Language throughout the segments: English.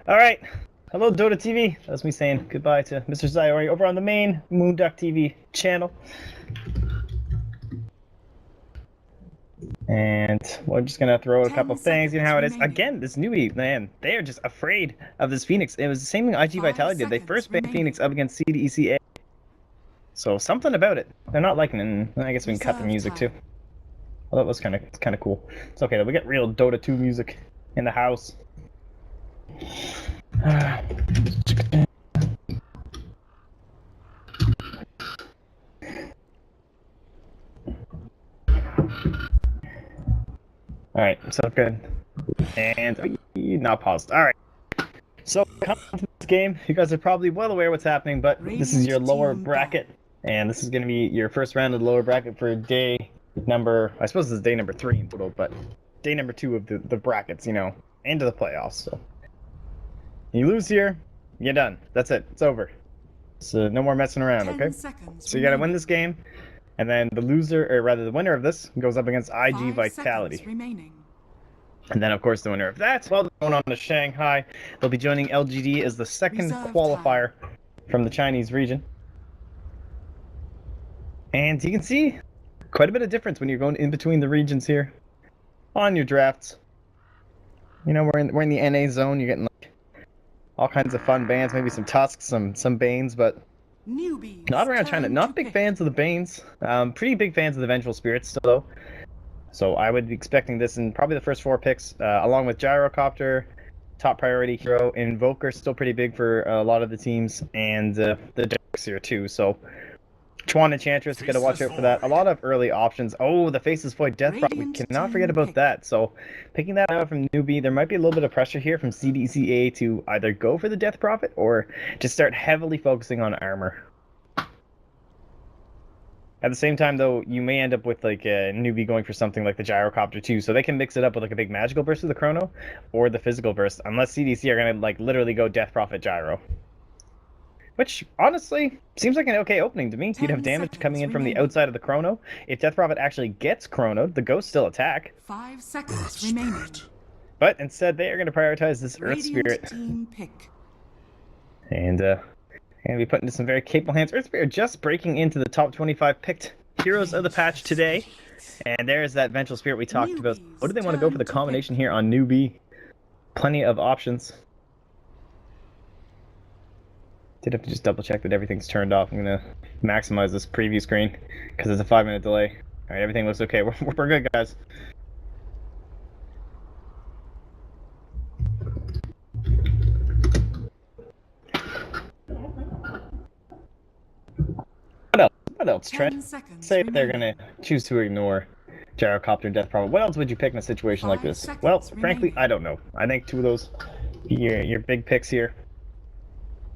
All right. Hello, Dota TV. That's me saying goodbye to Mr. Zyori over on the main Moonduck TV channel. And we're just gonna throw a couple things. You know how it is. Again, this Newbee, man, they are just afraid of this Phoenix. It was the same thing IG Vitality did. They first banned Phoenix up against CDEC. So something about it. They're not liking it. And I guess we can cut the music too. Well, that was kind of cool. It's okay though. We get real Dota 2 music in the house. Alright, so good. And not paused. Alright. So coming to this game, you guys are probably well aware what's happening, but this is your lower bracket. And this is gonna be your first round of the lower bracket for day number, I suppose this is day number 3 in total, but day number 2 of the brackets, you know, into the playoffs. So you lose here, you're done. That's it. It's over. So no more messing around, okay? So you gotta win this game, and then the loser, or rather the winner of this, goes up against IG Vitality. And then, of course, the winner of that, well, going on to Shanghai. They'll be joining LGD as the second qualifier from the Chinese region. And you can see quite a bit of difference when you're going in between the regions here on your drafts. You know, we're in the NA zone. You're getting like all kinds of fun bans, maybe some Tusks, some Banes, but not around China. Not big fans of the Banes. Pretty big fans of the Vengeful Spirits still, though. So I would be expecting this in probably the first 4 picks, along with Gyrocopter, top priority hero, Invoker, still pretty big for a lot of the teams, and the Darks here too. So Chuan Enchantress, gotta watch out for that. A lot of early options. Oh, the Faceless Void Death Prop, we cannot forget about that. So picking that out from Newbee, there might be a little bit of pressure here from CDEC to either go for the Death Prophet or just start heavily focusing on armor. At the same time, though, you may end up with like a Newbee going for something like the Gyrocopter too, so they can mix it up with like a big magical burst of the Chrono or the physical burst, unless CDC are gonna like literally go Death Prophet Gyro. Which, honestly, seems like an okay opening to me. You'd have damage coming in from the outside of the Chrono. If Death Prophet actually gets Chronoed, the Ghosts still attack. 5 seconds remaining. But instead, they are going to prioritize this Earth Spirit. And be put into some very capable hands. Earth Spirit just breaking into the top 25 picked heroes of the patch today. And there's that Vengeful Spirit we talked about. What do they want to go for the combination here on Newbee? Plenty of options. Did have to just double check that everything's turned off. I'm gonna maximize this preview screen because it's a 5-minute delay. All right, everything looks okay. We're good, guys. What else? Trent? Say if they're gonna choose to ignore Gyrocopter Death Prophet. What else would you pick in a situation like this? Well, frankly, I don't know. I think 2 of those be your big picks here.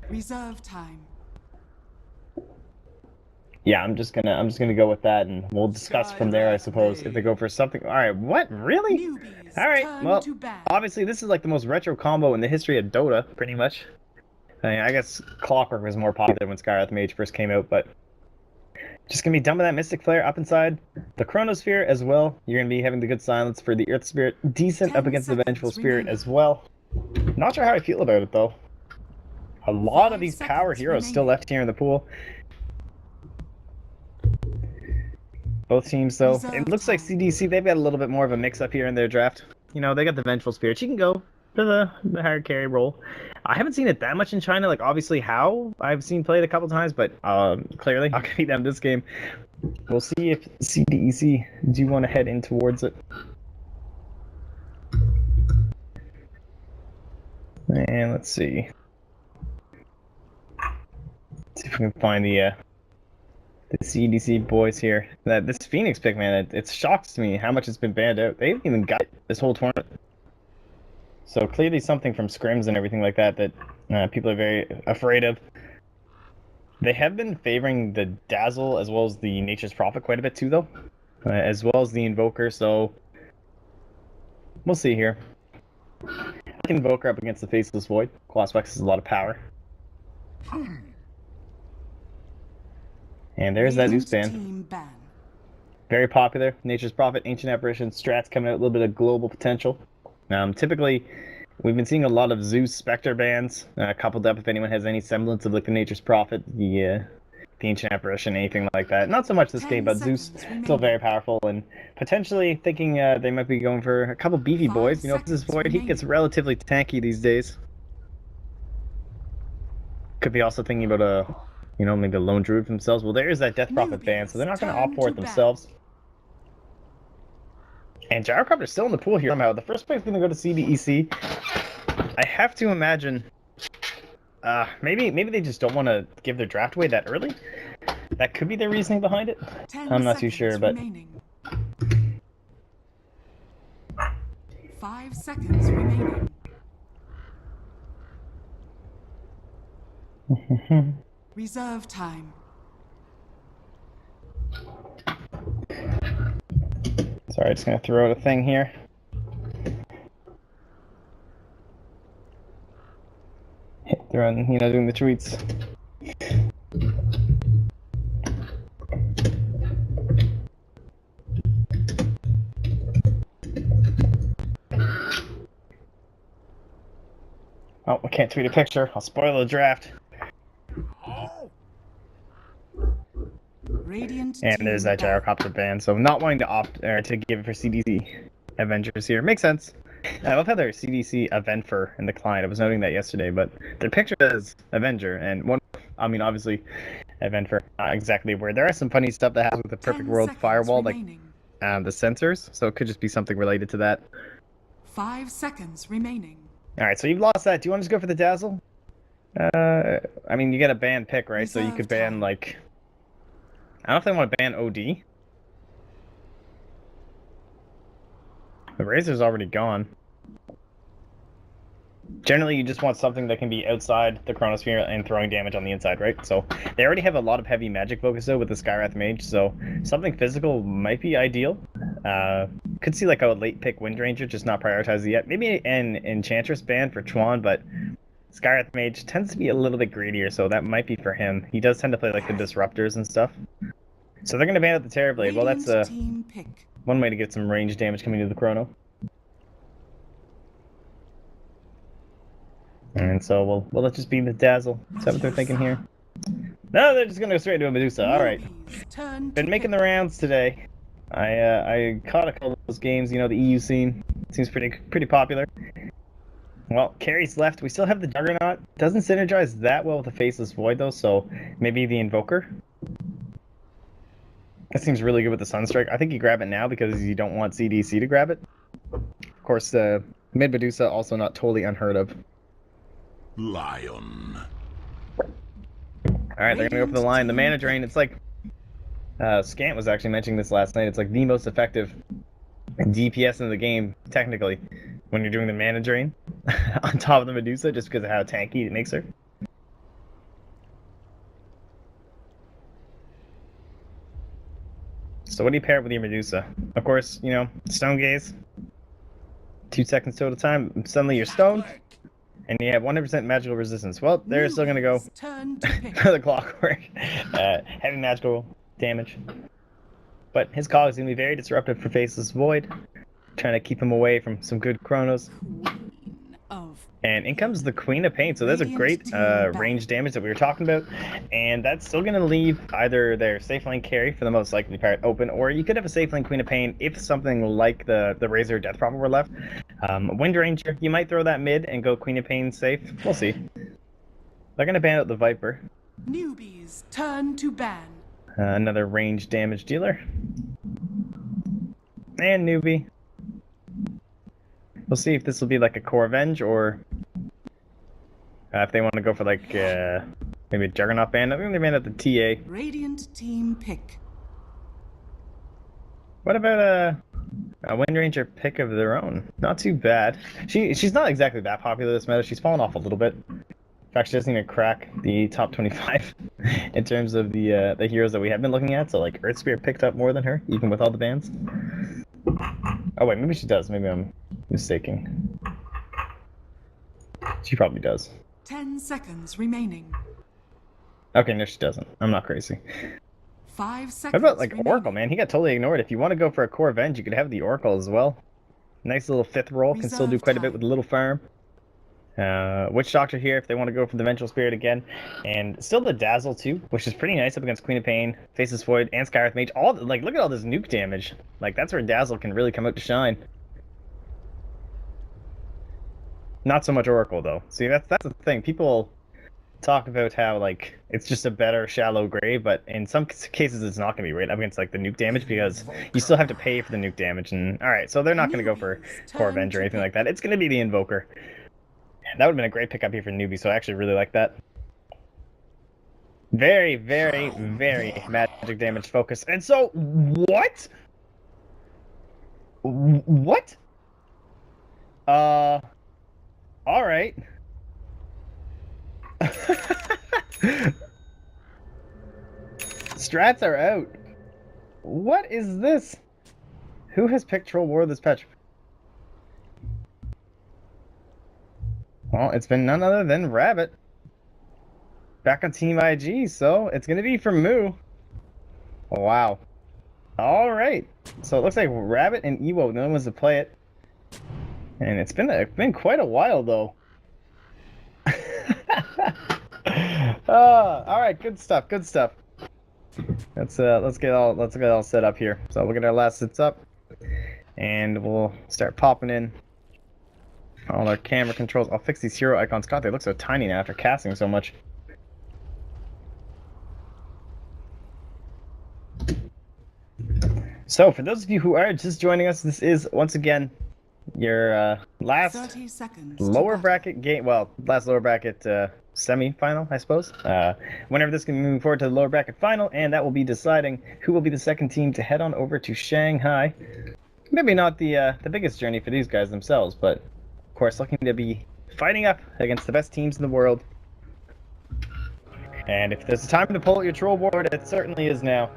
Reserve time. Yeah, I'm just gonna go with that, and we'll discuss from there, I suppose, if they go for something. All right, what? Really? All right, well, obviously this is like the most retro combo in the history of Dota, pretty much. I mean, I guess Clockwork was more popular when Skywrath Mage first came out, but just gonna be done with that Mystic Flare up inside the Chronosphere as well. You're gonna be having the good silence for the Earth Spirit, decent up against the Vengeful Spirit as well. Not sure how I feel about it though. A lot of these power heroes still left here in the pool. Both teams, though. It looks like CDC, they've got a little bit more of a mix-up here in their draft. You know, they got the Vengeful Spirit. She can go to the higher carry role. I haven't seen it that much in China. Like, obviously, How I've seen played a couple times, but clearly not going to beat them this game. We'll see if CDEC do want to head in towards it. And let's see. See if we can find the CDC boys here. This Phoenix pick, man, it shocks me how much it's been banned out. They haven't even got it this whole tournament. So clearly something from scrims and everything like that people are very afraid of. They have been favoring the Dazzle as well as the Nature's Prophet quite a bit too, though, as well as the Invoker. So we'll see here. I can Invoker up against the Faceless Void. Colosspex has a lot of power. And there's that Zeus ban. Very popular. Nature's Prophet, Ancient Apparition, strats coming out, a little bit of global potential. Typically, We've been seeing a lot of Zeus Spectre bans, coupled up if anyone has any semblance of like the Nature's Prophet, the Ancient Apparition, anything like that. Not so much this game, but Zeus still very powerful, and potentially thinking they might be going for a couple beefy boys. You know, this is Void, he gets relatively tanky these days. Could be also thinking about a, you know, maybe a Lone Druid for themselves. Well, there is that Death Prophet ban, so they're not going to opt for it themselves. And Gyrocopter's still in the pool here somehow. The first pick is going to go to CDEC. I have to imagine, maybe they just don't want to give their draft away that early. That could be their reasoning behind it. I'm not too sure, but... 5 seconds remaining. Reserve time. Sorry, just gonna throw out a thing here. Throwing, you know, doing the tweets. Oh, I can't tweet a picture. I'll spoil the draft. And there's that Gyrocopter ban, so not wanting to opt or to give it for CDEC.Avengers here. Makes sense. I love how they're CDEC.Avengers in the client. I was noting that yesterday, but their picture says Avenger, and one, I mean, obviously, Avengers, not exactly where. There are some funny stuff that happens with the Perfect World Firewall, remaining. Like the sensors, so it could just be something related to that. 5 seconds remaining. Alright, so you've lost that. Do you want to just go for the Dazzle? I mean, you get a ban pick, right? So you could ban, like... I don't know if they want to ban OD. The Razor's already gone. Generally, you just want something that can be outside the Chronosphere and throwing damage on the inside, right? So they already have a lot of heavy magic focus, though, with the Skywrath Mage, so something physical might be ideal. Could see, like, a late pick Wind Ranger, just not prioritized yet. Maybe an Enchantress ban for Chuan, but Skywrath Mage tends to be a little bit greedier, so that might be for him. He does tend to play, like, the Disruptors and stuff. So they're going to ban out the Terrorblade. Well, that's one way to get some range damage coming to the Chrono. And so we'll let just be the Dazzle. Is that what they're thinking here? No, they're just going to go straight to a Medusa. Alright. Been making the rounds today. I caught a couple of those games, you know, the EU scene. Seems pretty popular. Well, Carrie's left. We still have the Juggernaut. Doesn't synergize that well with the Faceless Void, though, so maybe the Invoker. That seems really good with the Sunstrike. I think you grab it now because you don't want CDC to grab it. Of course, mid Medusa also not totally unheard of. Lion. Alright, they're gonna go for the line. The Mana Drain, it's like... Scant was actually mentioning this last night. It's like the most effective DPS in the game, technically, when you're doing the Mana Drain on top of the Medusa, just because of how tanky it makes her. So what do you pair it with your Medusa? Of course, you know, Stone Gaze. 2 seconds total time. Suddenly you're stoned. And you have 100% magical resistance. Well, they're still going to go for the Clockwork. Heavy magical damage. But his call is going to be very disruptive for Faceless Void. Trying to keep him away from some good Chronos. And in comes the Queen of Pain. So there's a great range damage that we were talking about. And that's still going to leave either their safe lane carry for the most likely part open, or you could have a safe lane Queen of Pain if something like the Razor Death Prophet were left. Wind Ranger, you might throw that mid and go Queen of Pain safe. We'll see. They're going to ban out the Viper. Newbee's turn to ban. Another range damage dealer. And Newbee. We'll see if this will be like a Core Avenge, or if they want to go for like maybe a Juggernaut ban. I think they ban out the TA. Radiant team pick. What about a Wind Ranger pick of their own? Not too bad. She's not exactly that popular this meta. She's fallen off a little bit. In fact, she doesn't even crack the top 25 in terms of the heroes that we have been looking at. So like Earth Spirit picked up more than her, even with all the bans. Oh wait, maybe she does. Maybe I'm mistaken. She probably does. 10 seconds remaining. Okay, no, she doesn't. I'm not crazy. 5 seconds. How about like remaining. Oracle, man? He got totally ignored. If you want to go for a Core Avenge, you could have the Oracle as well. Nice little 5th roll. Can still do quite a bit with a little farm. Witch Doctor here if they want to go for the Vengeful Spirit again. And still the Dazzle too, which is pretty nice up against Queen of Pain, Faceless Void, and Skywrath Mage. All like, look at all this nuke damage. Like, that's where Dazzle can really come out to shine. Not so much Oracle though. See, that's the thing. People talk about how like it's just a better shallow grave, but in some cases it's not going to be right up against like the nuke damage because you still have to pay for the nuke damage. And all right, so they're not going to go for Core Avenger or anything like that. It's going to be the Invoker. That would have been a great pickup here for Newbee, so I actually really like that. Very, very, very magic damage focus. And so, what? What? All right. Strats are out. What is this? Who has picked Troll War this patch? Well, it's been none other than Rabbit. Back on Team IG, so it's gonna be for Moo. Wow. All right. So it looks like Rabbit and Ewo, no one wants to play it, and it's been quite a while though. All right, good stuff. Good stuff. Let's get all set up here. So we'll get our last sets up, and we'll start popping in all our camera controls. I'll fix these hero icons. God, they look so tiny now after casting so much. So for those of you who are just joining us, this is once again your last lower bracket game. Well, last lower bracket semi-final, I suppose. Whenever this can move forward to the lower bracket final, and that will be deciding who will be the second team to head on over to Shanghai. Maybe not the biggest journey for these guys themselves, but of course looking to be fighting up against the best teams in the world. And if there's a time to pull out your troll board, it certainly is now.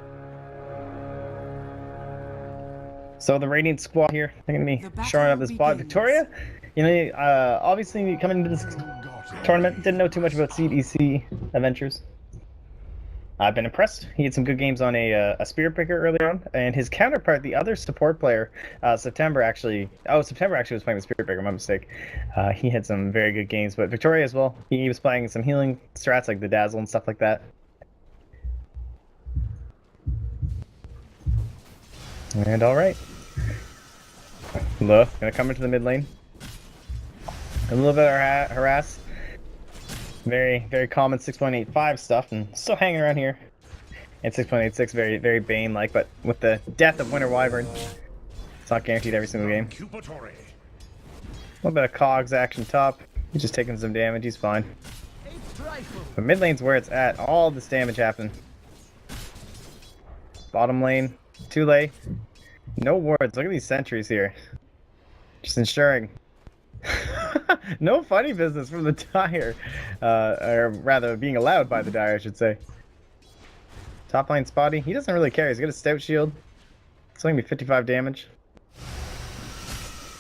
So the Radiant squad here, they're going to be showing up this bot. Victoria, you know, obviously coming into this tournament, didn't know too much about CDEC.Avengers. I've been impressed. He had some good games on a Spirit Breaker early on, and his counterpart, the other support player, September actually was playing the Spirit Breaker, my mistake. He had some very good games, but Victoria as well, he was playing some healing strats like the Dazzle and stuff like that. And alright. Look, gonna come into the mid lane. A little bit of harass. Very, very common 6.85 stuff, and still hanging around here. And 6.86, very, very Bane-like, but with the death of Winter Wyvern, it's not guaranteed every single game. A little bit of Cogs action top. He's just taking some damage, he's fine. But mid lane's where it's at. All this damage happening. Bottom lane, Tule. No wards. Look at these sentries here. Just ensuring no funny business from the Dire. Or rather, being allowed by the Dire, I should say. Top lane Spotty. He doesn't really care. He's got a stout shield. It's only gonna be 55 damage.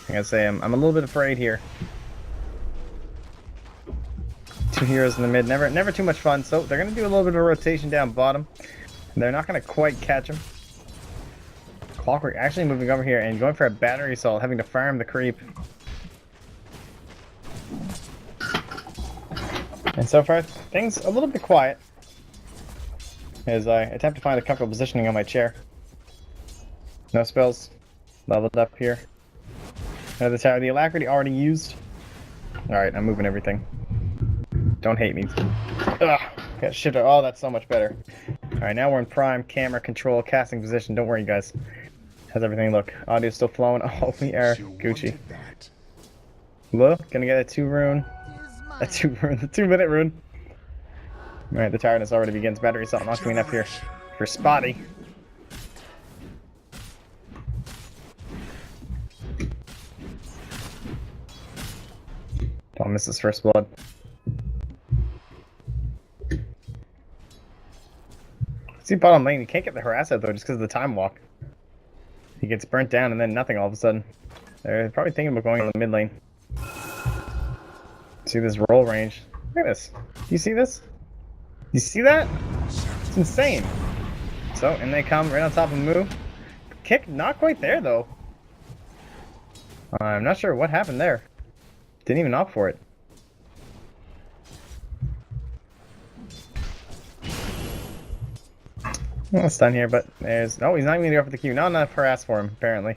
I gotta say, I'm a little bit afraid here. Two heroes in the mid. Never too much fun. So they're gonna do a little bit of rotation down bottom. They're not gonna quite catch him. Clockwork actually moving over here and going for a battery assault, having to farm the creep. And so far, things a little bit quiet as I attempt to find a comfortable positioning on my chair. No spells. Leveled up here. Another tower. The Alacrity already used. Alright, I'm moving everything. Don't hate me. Ugh. Got shift. Oh, that's so much better. Alright, now we're in prime camera control casting position. Don't worry, guys. How's everything look? Audio's still flowing. Oh, we are Gucci. Look, gonna get a 2 rune. A 2 rune. The 2-minute rune. Alright, the tiredness already begins. Battery assault not coming up here for Spotty. Don't miss his first blood. See bottom lane, you can't get the harass out though just because of the time walk. He gets burnt down and then nothing all of a sudden. They're probably thinking about going to the mid lane. See this roll range. Look at this. You see this? You see that? It's insane. So, and they come right on top of Moo. Kick, not quite there though. I'm not sure what happened there. Didn't even opt for it. Well, it's done here, but there's... Oh, he's not even going to go for the Q. Not enough harass for him, apparently.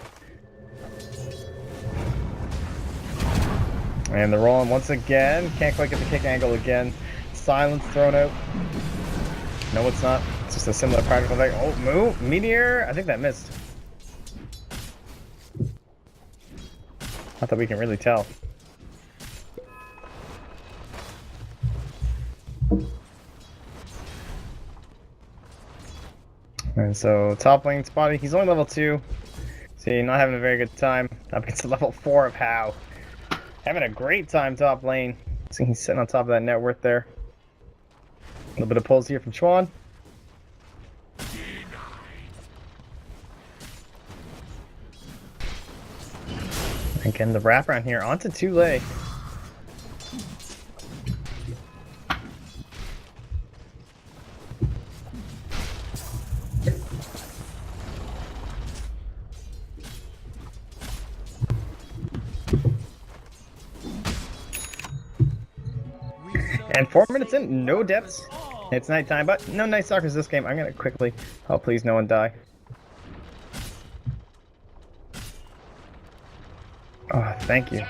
And the rolling once again. Can't quite get the kick angle again. Silence thrown out. No, it's not. It's just a similar particle effect. Oh, move! Meteor! I think that missed. Not that we can really tell. And so, top lane Spotty, he's only level 2. See, not having a very good time. Up against level 4 of How. Having a great time top lane. See, he's sitting on top of that net worth there. A little bit of pulls here from Chuan. Again, the wraparound here onto Tule. And 4 minutes in, no deaths. It's nighttime, but no night stalkers this game. I'm gonna quickly. Oh, please, no one die. Oh, thank you.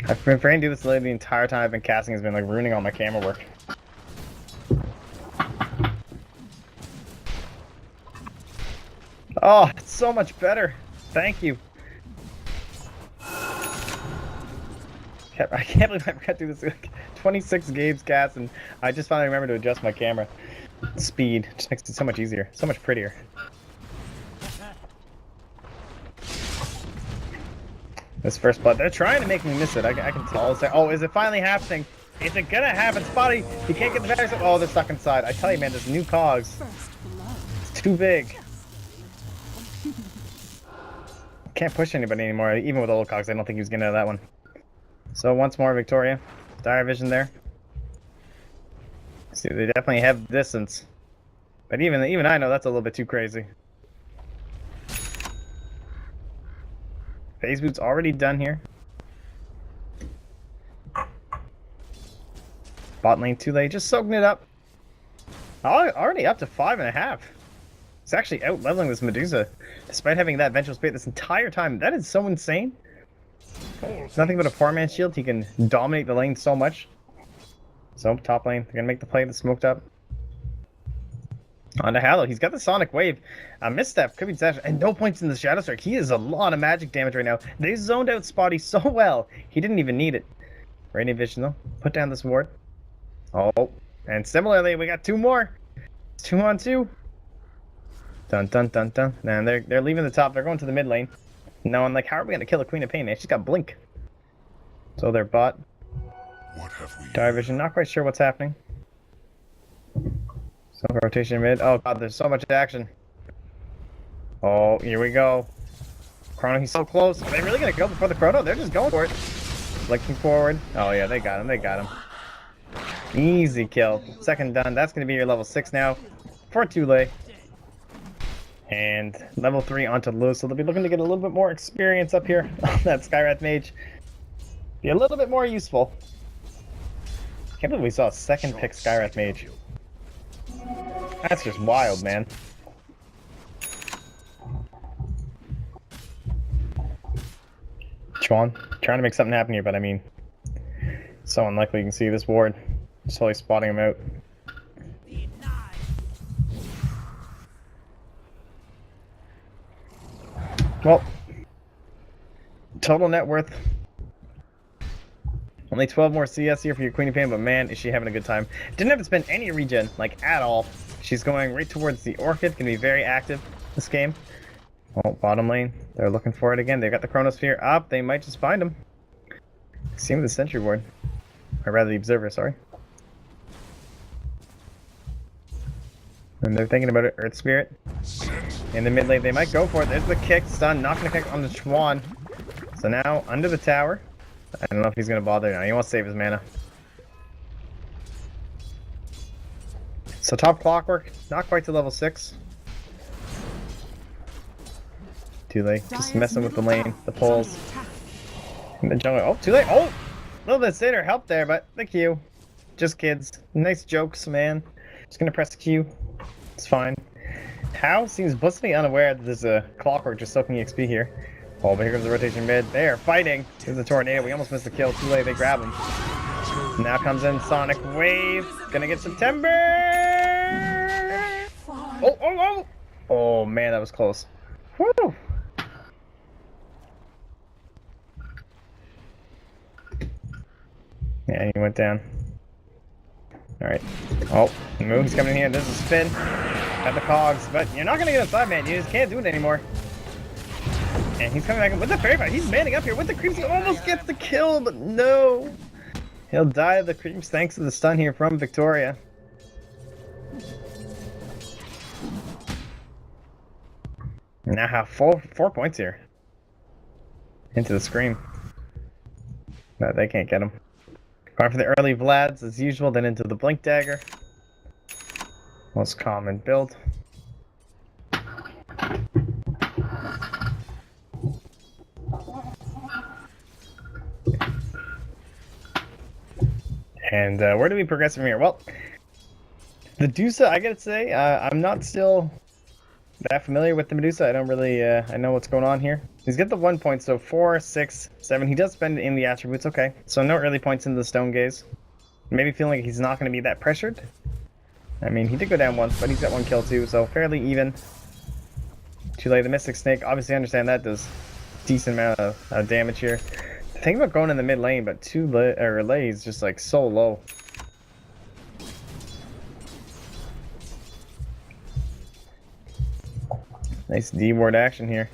I've been trying to do this literally the entire time I've been casting. Has been like ruining all my camera work. Oh, it's so much better. Thank you. I can't believe I forgot to do this. 26 games cast, and I just finally remembered to adjust my camera speed. It just makes it so much easier, so much prettier. This first blood, they're trying to make me miss it. I can tell. Oh, is it finally happening? Is it gonna happen? Spotty, you can't get the batteries. Oh, they're stuck inside. I tell you, man, there's new cogs. It's too big. Can't push anybody anymore, even with old cogs. I don't think he was getting out of that one. So once more, Victoria. Dire vision there. See, they definitely have distance. But even I know that's a little bit too crazy. Phase boot's already done here. Bot lane 2 lane, just soaking it up. Already up to 5.5. It's actually out leveling this Medusa, despite having that vengeful spate this entire time. That is so insane. It's nothing but a 4-man shield. He can dominate the lane so much. So top lane, they're gonna make the play that's smoked up. On to Hallow, he's got the Sonic Wave. A misstep, could be disaster, and no points in the Shadow Strike. He is a lot of magic damage right now. They zoned out Spotty so well, he didn't even need it. Radiant Vision though, put down this ward. Oh, and similarly, we got 2 more. It's 2 on 2. Dun dun dun dun. And they're leaving the top. They're going to the mid lane. No, I'm like, how are we gonna kill a Queen of Pain? She's got Blink. So they're bot. What have we? Dire Vision, not quite sure what's happening. Some rotation mid. Oh god, there's so much action. Oh, here we go. Chrono, he's so close. Are they really gonna go before the Chrono? They're just going for it. Looking forward. Oh yeah, they got him. They got him. Easy kill. Second done. That's gonna be your level 6 now for Tule. And level 3 onto Lewis, so they'll be looking to get a little bit more experience up here on that Skywrath Mage. Be a little bit more useful. Can't believe we saw a second pick Skywrath Mage. That's just wild, man. Chuan, trying to make something happen here, but I mean, so unlikely you can see this ward. Just totally spotting him out. Well, total net worth. Only 12 more CS here for your Queen of Pain, but man, is she having a good time. Didn't have to spend any regen, like, at all. She's going right towards the Orchid, gonna be very active this game. Oh, bottom lane, they're looking for it again. They've got the Chronosphere up, they might just find him. See him with the Sentry Ward. Or rather, the Observer, sorry. And they're thinking about it, Earth Spirit. In the mid lane, they might go for it. There's the kick, stun, not gonna kick on the Chuan. So now, under the tower. I don't know if he's gonna bother now. He wants to save his mana. So top Clockwork, not quite to level 6. Too late. Just messing with the lane, the poles. In the jungle. Oh, too late. Oh! A little bit later help there, but the Q. Just kids. Nice jokes, man. Just gonna press Q. It's fine. How seems blissfully unaware that there's a Clockwork just soaking XP here. Oh, but here comes the rotation mid. They are fighting. There's a tornado. We almost missed the kill. Too late. They grab him. Now comes in Sonic Wave. Gonna get September. Oh! Oh man, that was close. Woo! Yeah, he went down. Alright. Oh, Moo, he's coming in here. There's a spin. Got the cogs, but you're not gonna get inside, man. You just can't do it anymore. And he's coming back with the fairy fire. He's manning up here with the creeps. He almost gets the kill, but no. He'll die of the creeps thanks to the stun here from Victoria. Now have four points here. Into the Scream. No, they can't get him. Going for the early Vlads as usual, then into the Blink Dagger. Most common build. And where do we progress from here? Well, the Medusa, I gotta say, I'm not still that familiar with the Medusa. I don't really, I know what's going on here. He's got the 1 point, so 4, 6, 7. He does spend it in the attributes, okay. So no early points into the Stone Gaze. Maybe feeling like he's not going to be that pressured. I mean, he did go down once, but he's got 1 kill too, so fairly even. Too late, the Mystic Snake. Obviously, I understand that does decent amount of damage here. Think about going in the mid lane, but Relay is just like so low. Nice D-ward action here.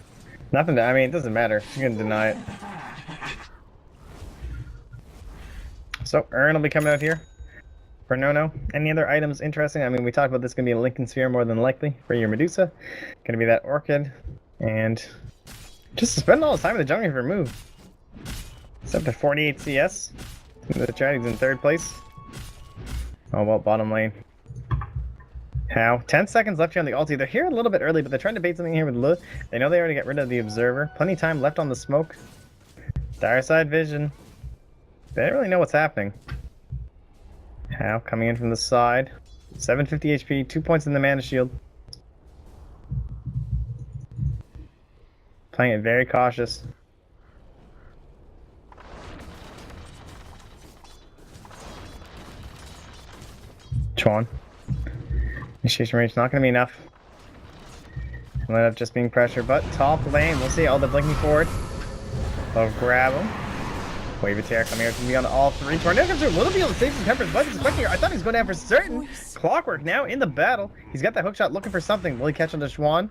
Nothing to, I mean, it doesn't matter. You're gonna deny it. So, Ern will be coming out here for No. Any other items interesting? I mean, we talked about this gonna be a Lincoln Sphere more than likely for your Medusa. Gonna be that Orchid. And just spend all his time in the jungle for a move. It's up to 48 CS. The chat, he's in 3rd place. Oh, well, bottom lane. How? 10 seconds left here on the ulti. They're here a little bit early, but they're trying to bait something here with Lu. They know they already got rid of the Observer. Plenty of time left on the smoke. Dire side vision. They don't really know what's happening. How? Coming in from the side. 750 HP, 2 points in the mana shield. Playing it very cautious. Chuan. Initiation range not going to be enough. He'll end up just being pressure, but top lane, we'll see. All the blinking forward. They'll grab him. Wave of Terror coming out from beyond all 3. Tornado comes through. Will it be able to save some tempers? But he's quick here. I thought he was going down for certain. Clockwork now in the battle. He's got that hookshot looking for something. Will he catch onto Chuan?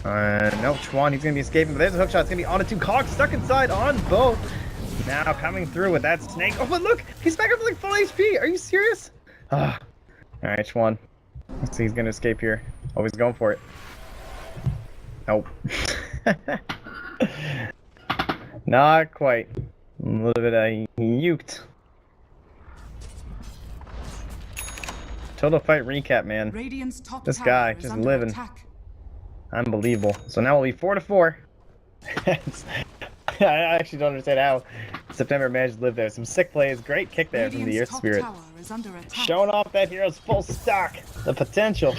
No, Chuan, he's going to be escaping, but there's a hookshot. It's going to be onto 2 cogs stuck inside on both. Now coming through with that snake. Oh, but look! He's back up to like full HP. Are you serious? Ah. Alright, Chuan. Let's see, he's gonna escape here. Oh, he's going for it. Nope. Not quite. A little bit uked. Total fight recap, man. Radiant's top This tower guy is just under living. attack. Unbelievable. So now we'll be 4-4. I actually don't understand how September managed to live there. Some sick plays, great kick there from the Earth Top Spirit. tower is under attack. Showing off that hero's full stock. The potential.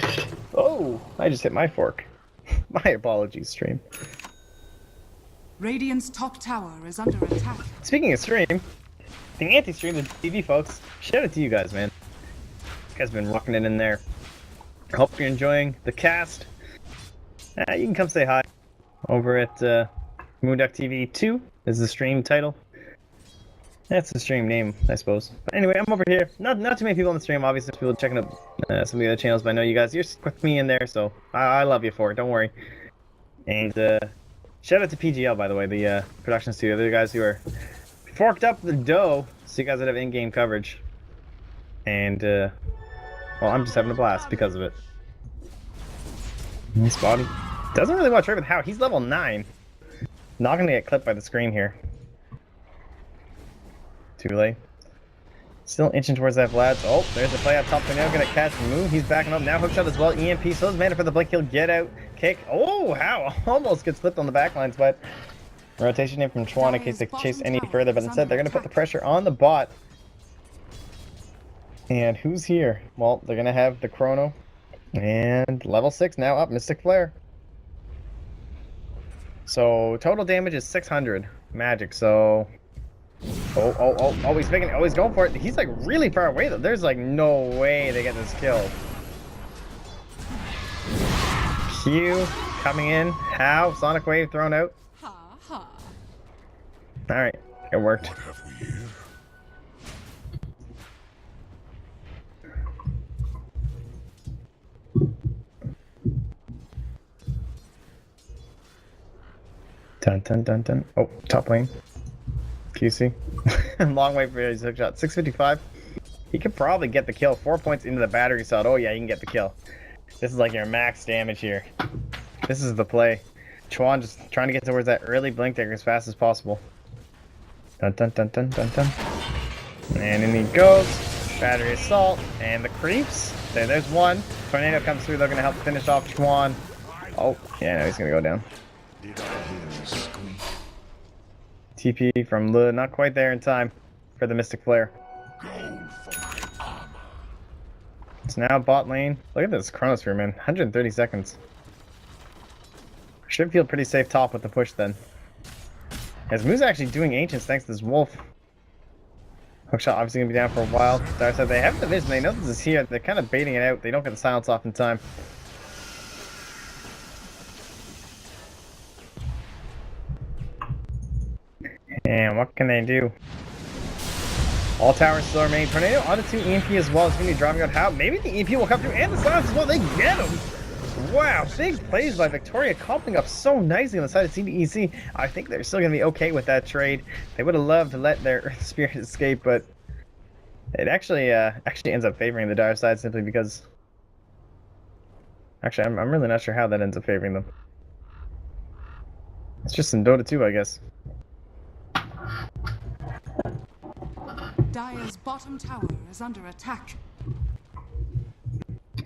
Oh, I just hit my fork. My apologies, stream. Radiant's top tower is under attack. Speaking of stream, the anti-stream, the TV folks, shout out to you guys, man. You guys have been rocking it in there. Hope you're enjoying the cast. You can come say hi over at Moonduck 2 is the stream title. That's the stream name, I suppose. But anyway, I'm over here. Not too many people on the stream, obviously. People checking up some of the other channels, but I know you guys. You're with me in there, so I love you for it. Don't worry. And shout out to PGL, by the way, the production studio. They're the guys who are forked up the dough, so you guys would have in-game coverage. And well, I'm just having a blast because of it. Nice body. Doesn't really want to trade with How. He's level 9. Not gonna get clipped by the screen here. Too late. Still inching towards that Vlad. Oh, there's a play out top. They're now gonna catch Moon. He's backing up now. Hookshot as well. EMP. So is mana for the blink. He'll get out. Kick. Oh, How almost gets flipped on the backlines, but rotation in from Chuan in case they chase any further. But instead, they're gonna put the pressure on the bot. And who's here? Well, they're gonna have the Chrono And level 6 now up, Mystic Flare. So total damage is 600 magic, so... Oh, he's making, oh, he's going for it. He's like really far away though. There's like no way they get this kill. Q coming in. How? Sonic Wave thrown out. Ha ha. Alright, it worked. What have we here? Dun dun dun dun. Oh, top lane. QC. Long way for his hook shot. 655. He could probably get the kill. 4 points into the battery shot. Oh yeah, you can get the kill. This is like your max damage here. This is the play. Chuan just trying to get towards that early blink dagger as fast as possible. Dun dun dun dun dun dun. And in he goes. Battery assault. And the creeps. There's one. Tornado comes through. They're going to help finish off Chuan. Oh, yeah, no, he's going to go down. Did I hear you squeak? TP from Lu. Not quite there in time for the Mystic Flare. Gold for my armor. It's now bot lane. Look at this Chronosphere, man. 130 seconds. Should feel pretty safe top with the push then. As Moo's actually doing Ancients thanks to this Wolf. Hookshot obviously going to be down for a while. Dire said they have the vision. They know this is here. They're kind of baiting it out. They don't get the silence off in time. And what can they do? All towers still remain. Tornado onto 2 EMP as well. It's going to be driving out how. Maybe the EMP will come through and the silence as well. They get him. Wow, big plays by Victoria, coupling up so nicely on the side of CDEC. I think they're still going to be okay with that trade. They would have loved to let their Earth Spirit escape, but it actually ends up favoring the Dire side simply because... Actually, I'm really not sure how that ends up favoring them. It's just in Dota 2, I guess. Dire's bottom tower is under attack.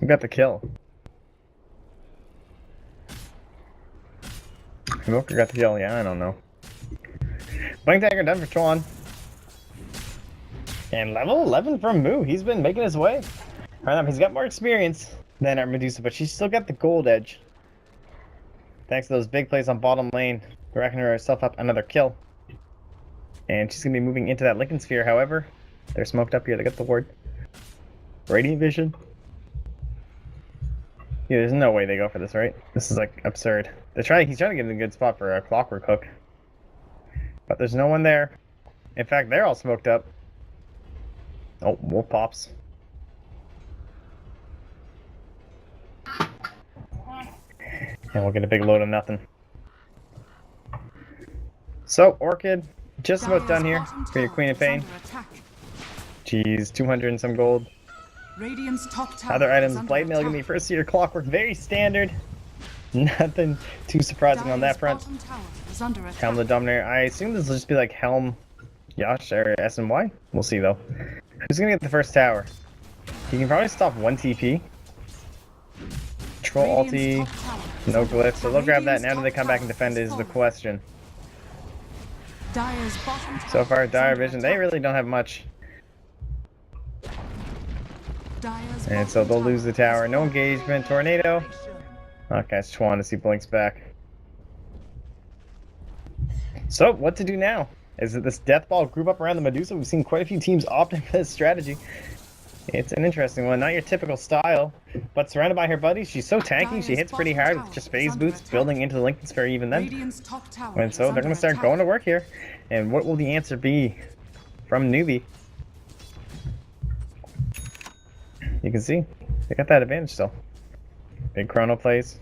We got the kill. Invoker got the kill, yeah, I don't know. Blink Dagger done for Chuan. And level 11 from Moo. He's been making his way. He's got more experience than our Medusa, but she's still got the gold edge. Thanks to those big plays on bottom lane, racking herself up another kill. And she's going to be moving into that Lincoln Sphere, however. They're smoked up here, they got the ward. Radiant Vision. Yeah, there's no way they go for this, right? This is like absurd. He's trying to get in a good spot for a Clockwork Hook. But there's no one there. In fact, they're all smoked up. Oh, Wolf pops. And we'll get a big load of nothing. So, Orchid, just about done here for your Queen of Pain. Jeez, 200 and some gold. Radiant's top tower Other items, is under Blade Mail, gonna be first year Clockwork, very standard. Nothing too surprising on that front. Helm the Dominator. I assume this will just be like Helm, Yash, or SNY. We'll see though. Who's gonna get the first tower? He can probably stop 1 TP. Troll ulti, no glyph, so they'll grab that. Now do they come back and defend is the question. So far, Dire Vision, they really don't have much. And so they'll lose the tower. No engagement. Tornado. Okay, it's Chuan to see Blinks back. So, what to do now? Is it this Death Ball group up around the Medusa? We've seen quite a few teams opting for this strategy. It's an interesting one. Not your typical style, but surrounded by her buddies. She's so tanky. She hits pretty hard with just phase boots, building into the Lincoln Sphere even then. And so they're going to start going to work here. And what will the answer be from Newbee? You can see, they got that advantage still. Big chrono plays.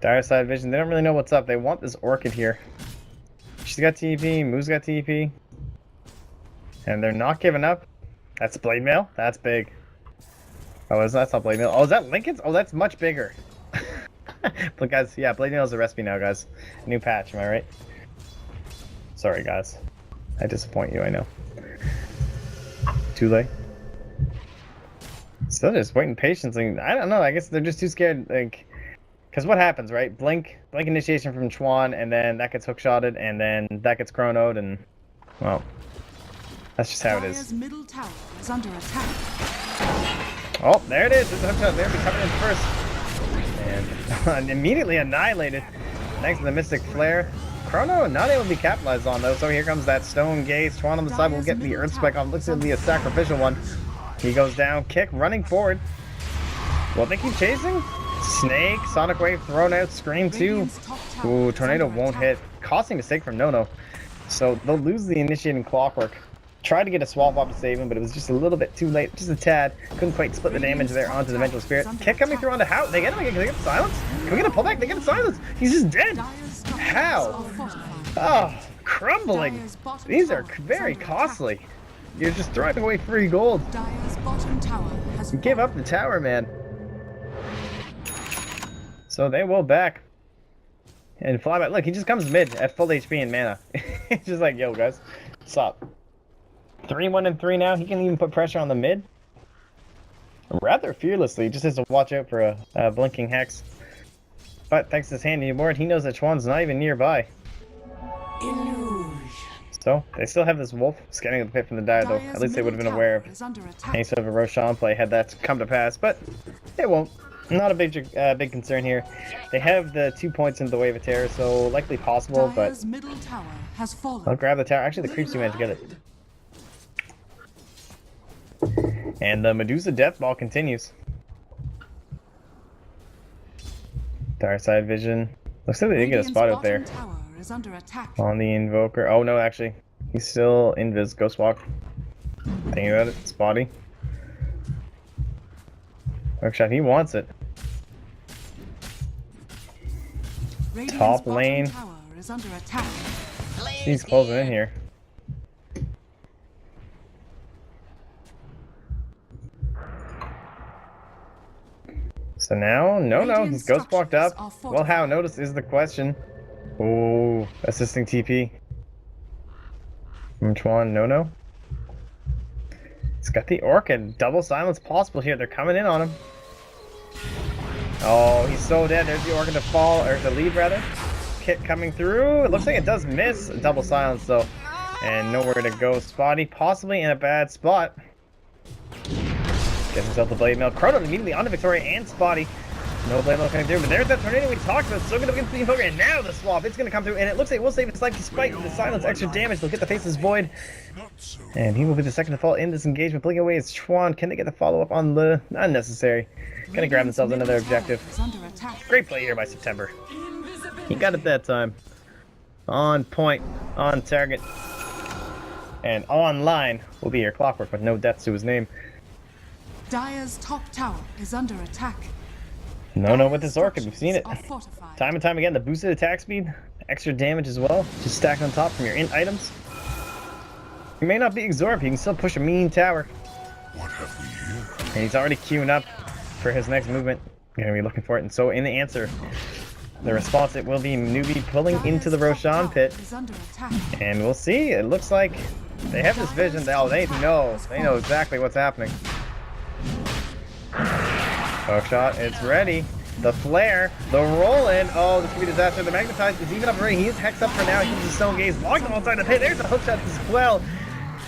Dire side vision, they don't really know what's up. They want this Orchid here. She's got TP, Moo's got TP. And they're not giving up. That's Blade Mail? That's big. Oh, that's not Blade Mail. Oh, is that Lincoln's? Oh, that's much bigger. But guys, yeah, Blade Mail is a recipe now, guys. New patch, am I right? Sorry, guys. I disappoint you, I know. Too late. Still just waiting patiently. I don't know. I guess they're just too scared. Like, because what happens, right? Blink initiation from Chuan, and then that gets hookshotted, and then that gets chronoed, and well, that's just how it is. Middle tower is under attack. Oh, there it is. There's a hook shot there. Be coming in first. And immediately annihilated. Thanks to the Mystic Flare. Chrono not able to be capitalized on though, so here comes that Stone Gaze. Chwan on the side will get the Earth Spike off. Looks to be a sacrificial one. He goes down, kick, running forward. Will they keep chasing? Snake, Sonic Wave thrown out, Scream 2. Ooh, Tornado won't hit. Costing mistake from Nono. So they'll lose the initiating Clockwork. Tried to get a swap off to save him, but it was just a little bit too late, just a tad. Couldn't quite split the damage there onto the Vengeful Spirit. Kick coming through onto How. They get him, can they get silence? Can we get a pullback? They get a silence. He's just dead. How? Oh, crumbling. These are very costly. You're just throwing away free gold. Give up the tower, man. So they will back. And fly back. Look, he just comes mid at full HP and mana. He's just like, yo, guys, stop. 3-1 and 3 now. He can even put pressure on the mid. Rather fearlessly. He just has to watch out for a blinking Hex. But thanks to his handy board, he knows that Chwan's not even nearby. So they still have this wolf scanning the pit from the Dire, though. At least they would have been aware of any sort of a Roshan play had that come to pass. But it won't. Not a big concern here. They have the 2 points into the Wave of Terror, so likely possible, but I'll grab the tower. Actually, the creeps do manage to get it. And the Medusa Death Ball continues. Dire Side Vision. Looks like they did get a spot out there. On the Invoker. Oh no, actually. He's still Invis. Ghost Walk. Thinking about it. Spotty. Hookshot, he wants it. Top lane. He's closing in here. So now, no, he's ghost walked up. Well, how? Notice is the question. Ooh, assisting TP. From Chwan, no. He's got the Orchid. Double silence possible here. They're coming in on him. Oh, he's so dead. There's the Orchid to fall, or to lead rather. Kit coming through. It looks like it does miss. Double silence though. And nowhere to go. Spotty possibly in a bad spot. Gets himself the Blade Mail. Chrono immediately onto Victoria and Spotty. No Blade Mail coming through, but there's that Tornado we talked about. Still going to get the Invoker, and now the swap. It's going to come through, and it looks like we'll save his life despite the silence. Extra damage. They'll get the Faceless Void. And he will be the second to fall in this engagement. Blinking away is Chwan. Can they get the follow-up on the unnecessary? Gonna grab themselves another objective. Great play here by September. He got it that time. On point, on target, and online will be your Clockwork with no deaths to his name. Dire's top tower is under attack. No, with this Orchid, we've seen it. Time and time again, the boosted attack speed, extra damage as well, just stacked on top from your int items. He may not be absorbed, he can still push a mean tower. What have we here? And he's already queuing up for his next movement. You're gonna be looking for it, and so in the answer, the response, it will be Newbee pulling into the Roshan pit. And we'll see, it looks like they have this vision, they know exactly what's happening. Hookshot, it's ready. The flare, the roll in. Oh, this could be a disaster. The magnetize is even up already. He is hexed up for now. He uses Stone Gaze, locked him outside the pit. There's a hookshot as well.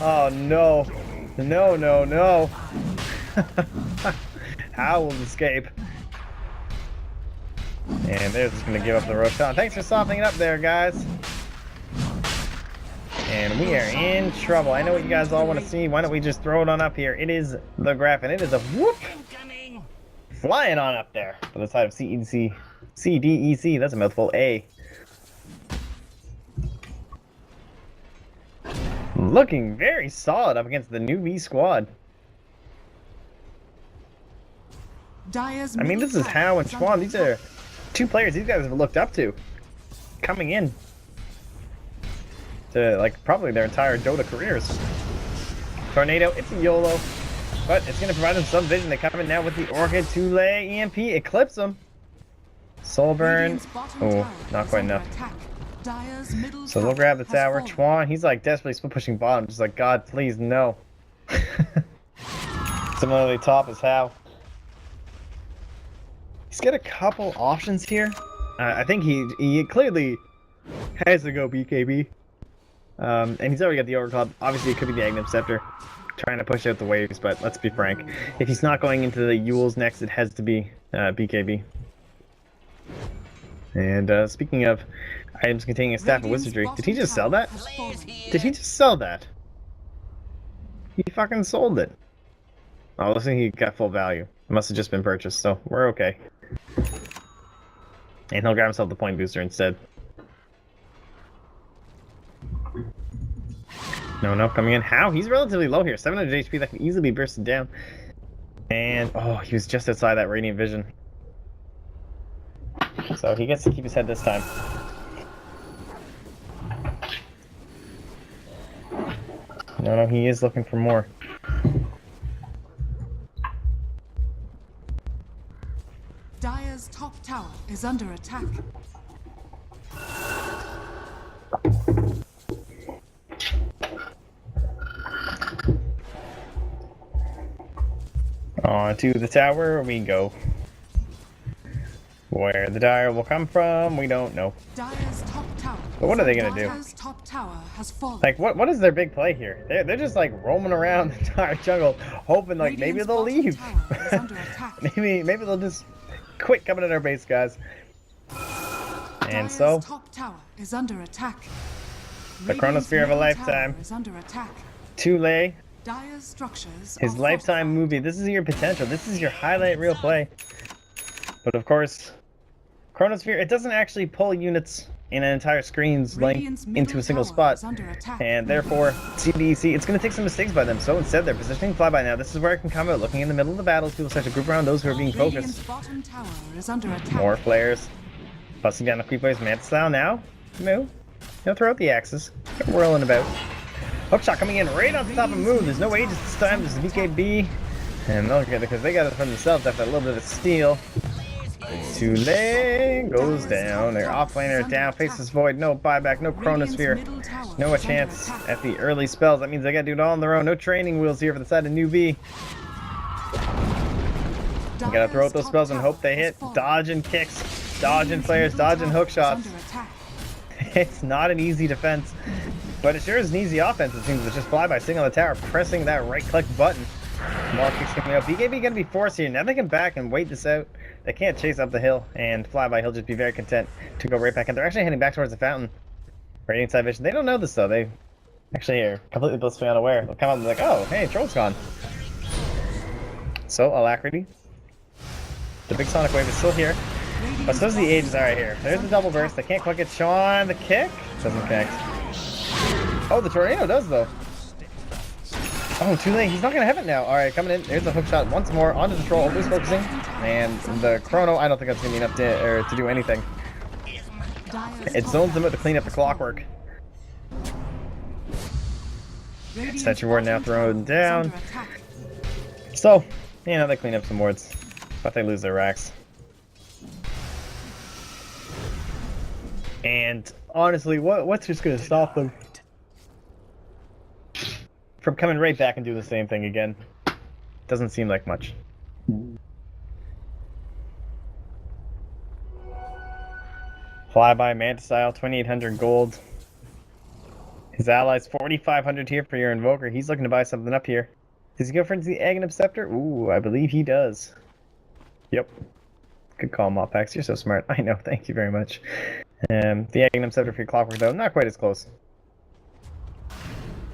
Oh no. No. How will escape? And they're just gonna give up the Roshan. Thanks for softening it up there, guys. And we are in trouble. I know what you guys all want to see. Why don't we just throw it on up here? It is the graph, and it is a whoop flying on up there for the side of CDEC. That's a mouthful. A. Looking very solid up against the Newbee squad. I mean, this is How and Chwan. These are two players these guys have looked up to coming in to, like, probably their entire Dota careers. Tornado, it's a YOLO, but it's going to provide them some vision. They come in now with the Orchid to lay EMP, eclipse them. Soul Burn, oh, not quite enough. So they'll grab the tower. Chwan, he's like desperately split pushing bottom, just like, God, please, no. Similarly, top is How. He's got a couple options here. I think he clearly has to go BKB. And he's already got the Overclock. Obviously, it could be the Aghanim Scepter. trying to push out the waves, but let's be frank. If he's not going into the Yules next, it has to be BKB. And speaking of items containing a staff of wizardry, did he just sell that? Did he just sell that? He fucking sold it. Oh, looks like he got full value. It must have just been purchased, so we're okay. And he'll grab himself the point booster instead. No, coming in. How? He's relatively low here. 700 HP, that can easily be bursted down. And, oh, he was just outside that Radiant Vision. So he gets to keep his head this time. No, he is looking for more. Dire's top tower is under attack. On to the tower we go. Where the Dire will come from, we don't know. Dire's top tower. But what are they gonna do? Dire's top tower has fallen. Like, what is their big play here? They're just like roaming around the entire jungle, hoping like maybe they'll leave. maybe they'll just quit coming at our base, guys. And Dire's so top tower is under attack. the chronosphere of a lifetime. Is under attack. Tule, Dire's structures his lifetime movie. This is your potential. This is your highlight reel play. But of course, chronosphere, it doesn't actually pull units in an entire screen's length into a single spot, and therefore CDEC, it's going to take some mistakes by them. So instead they're positioning flyby now. This is where it can come out, looking in the middle of the battles. People start to group around those who are being focused. More flares, busting down the creep waves. Manta style now. Moo, he'll throw out the axes. They're whirling about. Hookshot coming in right on top of Moo. There's no ages this time. There's a BKB, and they'll get it because they got it from themselves after a little bit of steal. Tule goes down. Their offlaner down. Faces void. No buyback. No chronosphere. No a chance at the early spells. That means they gotta do it all on their own. No training wheels here for the side of Newbee. You gotta throw out those spells and hope they hit. Dodging kicks. Dodging flares. Dodging hook shots. It's not an easy defense, but it sure is an easy offense. It seems to just fly by sitting on the tower, pressing that right click button. More kicks coming up. BKB gonna be forced here. Now they can back and wait this out. They can't chase up the hill and fly by. He'll just be very content to go right back in. They're actually heading back towards the fountain. Radiant side vision. They don't know this though. They actually are completely blissfully unaware. They'll come up and be like, oh, hey, Troll's gone. So, Alacrity. The big sonic wave is still here. But so's the ages are right here. There's the double burst. They can't quite get Sean. The kick doesn't connect. Oh, the tornado does though. Oh, too late. He's not going to have it now. All right, coming in. There's a hook shot once more onto the troll. Always focusing. And the chrono, I don't think that's going to be enough to do anything. It zones them out to clean up the clockwork. Statue ward now thrown down. So, you know, they clean up some wards. But they lose their racks. And honestly, what's just going to stop them from coming right back and do the same thing again? Doesn't seem like much. Flyby, Manta style, 2,800 gold. His allies, 4,500 here for your Invoker. He's looking to buy something up here. Does he go for the Aghanim Scepter? Ooh, I believe he does. Yep. Good call, Moppax. You're so smart. I know. Thank you very much. The Aghanim Scepter for your Clockwork, though, not quite as close.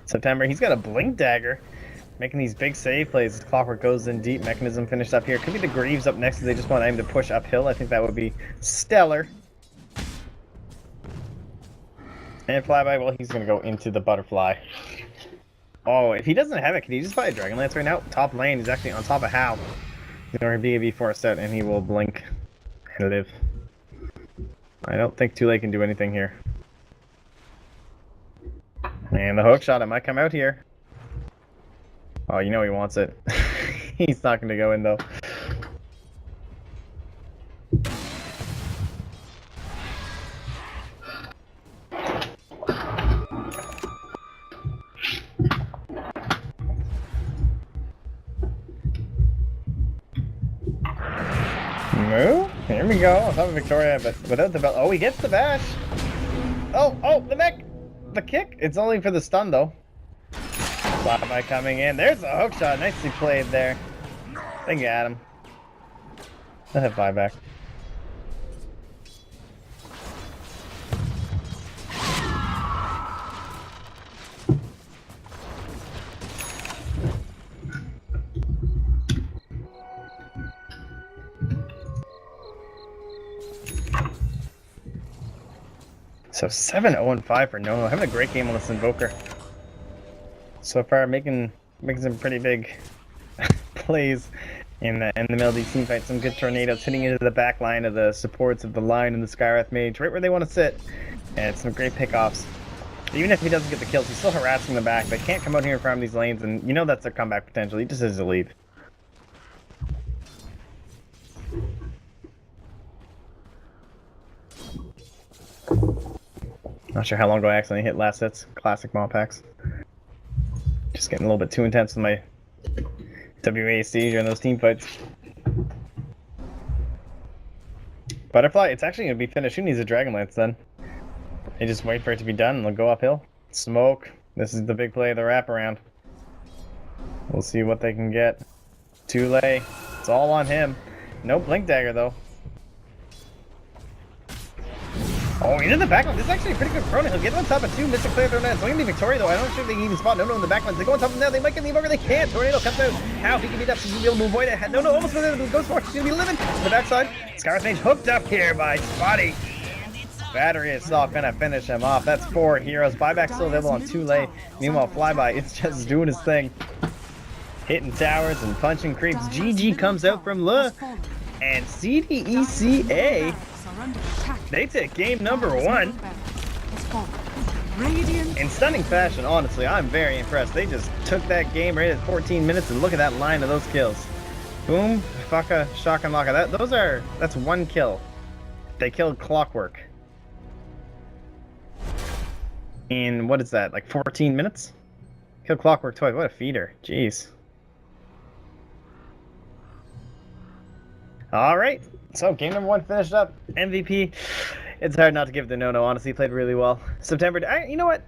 September, he's got a Blink Dagger, making these big save plays as Clockwork goes in deep. Mechanism finished up here. Could be the Greaves up next if they just want him to push uphill. I think that would be stellar. And Flyby, well, he's going to go into the Butterfly. Oh, if he doesn't have it, can he just buy a Dragonlance right now? Top lane, he's actually on top of Hal. He's going to be forced out, and he will blink and live. I don't think Tule can do anything here. And the hook shot, it might come out here. Oh, you know he wants it. He's not going to go in, though. Moo? Here we go. On top of Victoria, but without the belt. Oh, he gets the bash. Oh, the mech. The kick. It's only for the stun, though. Flyby coming in. There's a hook shot. Nicely played there. I think you had him. I'll have buyback. So 7-0-5 for Nono. Having a great game on this Invoker. So far, making some pretty big plays in the middle of these team fights. Some good tornadoes hitting into the back line of the supports of the line and the Skywrath Mage, right where they want to sit. And some great pickoffs. Even if he doesn't get the kills, he's still harassing the back. They can't come out here and farm these lanes, and you know that's their comeback potential. He just has to leave. Not sure how long ago I accidentally hit last hits. Classic mod packs. Just getting a little bit too intense with my WAC during those team fights. Butterfly, it's actually going to be finished. Who needs a Dragon Lance then? They just wait for it to be done and they'll go uphill. Smoke. This is the big play of the wraparound. We'll see what they can get. Tule. It's all on him. No Blink Dagger though. Oh, he's in the backline. This is actually a pretty good Chrono. He'll get on top of two Mystic Player Tornado. It's only going to be Victoria, though. I'm not sure they can even spot Nono in the backline. They go on top of him now. They might get the Invoker. They can't. Tornado comes out. How? He can beat up. He's going to be able to avoid it. No, almost goes for it. He's going to be living. The backside. Skywrath Mage hooked up here by Spotty. Battery is not going to finish him off. That's 4 heroes. Buyback still available on Tule. Meanwhile, Flyby is just doing his thing. Hitting towers and punching creeps. GG comes out from Le. And CDECA. They take game number 1 in stunning fashion. Honestly, I'm very impressed. They just took that game right at 14 minutes, and look at that line of those kills. Boom, Faka, Shaka, Maka. That's 1 kill. They killed Clockwork in, what is that, like 14 minutes? Killed Clockwork twice. What a feeder. Jeez. All right. So, game number 1 finished up. MVP. It's hard not to give the Nono. Honestly, played really well. September. You know what?